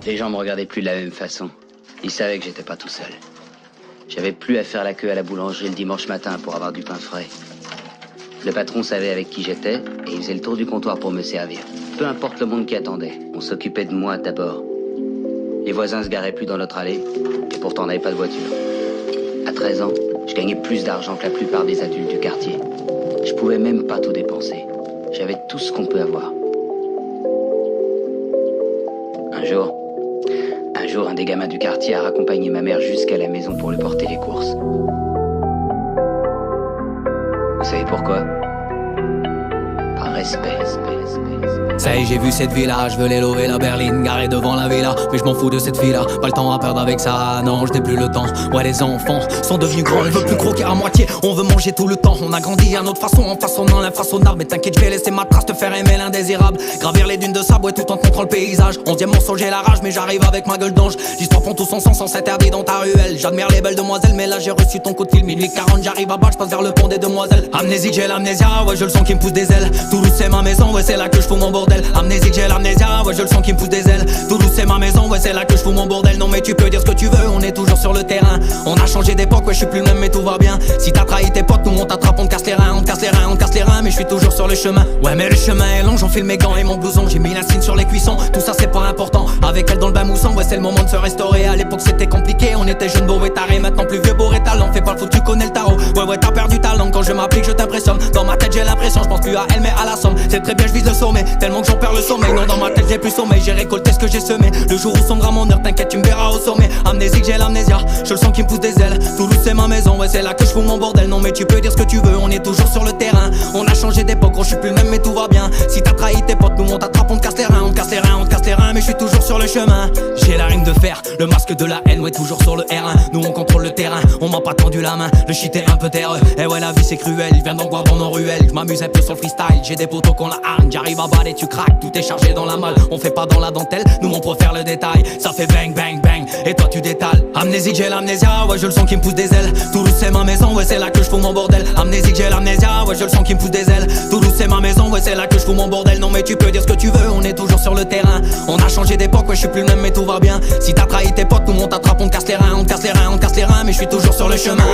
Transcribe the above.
Les gens me regardaient plus de la même façon. Ils savaient que j'étais pas tout seul. J'avais plus à faire la queue à la boulangerie le dimanche matin pour avoir du pain frais. Le patron savait avec qui j'étais et il faisait le tour du comptoir pour me servir. Peu importe le monde qui attendait, on s'occupait de moi d'abord. Les voisins se garaient plus dans notre allée et pourtant on n'avait pas de voiture. À 13 ans, je gagnais plus d'argent que la plupart des adultes du quartier. Je pouvais même pas tout dépenser. J'avais tout ce qu'on peut avoir. Un jour, un des gamins du quartier a raccompagné ma mère jusqu'à la maison pour lui porter les courses. Vous savez pourquoi? Par respect. Ça y est, j'ai vu cette villa, je veux les lever la berline, garée devant la villa. Mais je m'en fous de cette fille-là, pas le temps à perdre avec ça, non, je n'ai plus le temps. Ouais, les enfants sont devenus grands, on veut plus croquer à moitié, on veut manger tout le temps. On a grandi à notre façon, en façonnant l'infaçonnable. Mais t'inquiète, je vais laisser ma trace te faire aimer l'indésirable. Gravir les dunes de sable, ouais, tout en contrôle le paysage. 11e mensonge, j'ai la rage, mais j'arrive avec ma gueule d'ange. L'histoire font tout son sens, sans s'interdit dans ta ruelle. J'admire les belles demoiselles, mais là j'ai reçu ton coup de fil. Minuit 40, j'arrive à battre, je passe vers le pont des demoiselles. Amnésique, j'ai l'amnésia, ouais, je le sens qui me pousse des ailes. Toulouse, c'est ma maison, ouais, c'est là que je fous mon bordel. Amnésique, j'ai l'amnésia, ouais, je le sens qui me pousse des ailes. Toulouse, c'est ma maison, ouais, c'est là que je fous mon bordel. Non, mais tu peux dire ce que tu veux, on est toujours sur le terrain. On a changé d'époque, ouais, je suis plus le même, mais tout va bien. Si t'as trahi tes potes, nous on t'attrape, on te casse les reins, on te casse les reins, on te casse les reins. Mais je suis toujours sur le chemin. Ouais, mais le chemin est long, j'enfile mes gants et mon blouson. J'ai mis l'insigne sur les cuissons, tout ça c'est pas important. Avec elle dans le bain moussant, ouais, c'est le moment de se restaurer. À l'époque c'était compliqué, on était jeunes, beaux et tarés. Maintenant plus vieux, beau et talent, fais pas le fou, tu connais le tarot. Ouais, t'as perdu talent, quand je m'applique, je t'impressionne. Dans ma tête j'ai l'impression, je pense plus à elle mais à la somme. C'est très bien, je vise le sommet, tellement que j'en perds le sommeil. Non, dans ma tête j'ai plus sommeil, j'ai récolté ce que j'ai semé. Le jour où sombra mon heure, t'inquiète, tu me verras au sommet. Amnésique, j'ai l'amnésia, je le sens qui me pousse des ailes. Toulouse c'est ma maison, ouais, c'est là que je fous mon bordel. Non, mais tu peux dire ce que tu veux, on est toujours sur le terrain. On a changé d'époque, gros, je suis plus le même, mais tout va bien. Si t'as trahi tes potes, nous on t'attrape, on te casse les reins, on te casse les reins, on te casse les reins. Mais je suis toujours sur le chemin. J'ai la rime de fer, le masque de la haine, ouais, toujours sur le R1. Nous on contrôle le terrain, on m'a pas tendu la main. Le shit est un peu terreux, et ouais, la vie c'est cruel. Il vient d'angoisse dans nos ruelles, je m'amuse un peu sur le freestyle. J'ai des potos qu'on la hargne, j'arrive à balle et tu craques. Tout est chargé dans la malle, on fait pas dans la dentelle, nous on préfère le détail. Ça fait bang bang bang, et toi tu détales. Amnésique, j'ai l'amnésia, ouais, je le sens qui me pousse des ailes. Toulouse c'est ma maison, ouais, c'est là que je fous mon bordel. Amnésique, j'ai l'amnésia, ouais, je le sens qui me pousse des ailes. Toulouse c'est ma maison, ouais, c'est là que je fous mon bordel. Non, mais tu peux dire ce que tu veux, on est toujours sur le terrain. On a changé d'époque, ouais, je suis plus le même, mais tout va bien. Si t'as trahi tes potes, nous on t'attrape, on te casse les reins, on te casse les reins, on te casse les reins. Mais je suis toujours sur le chemin.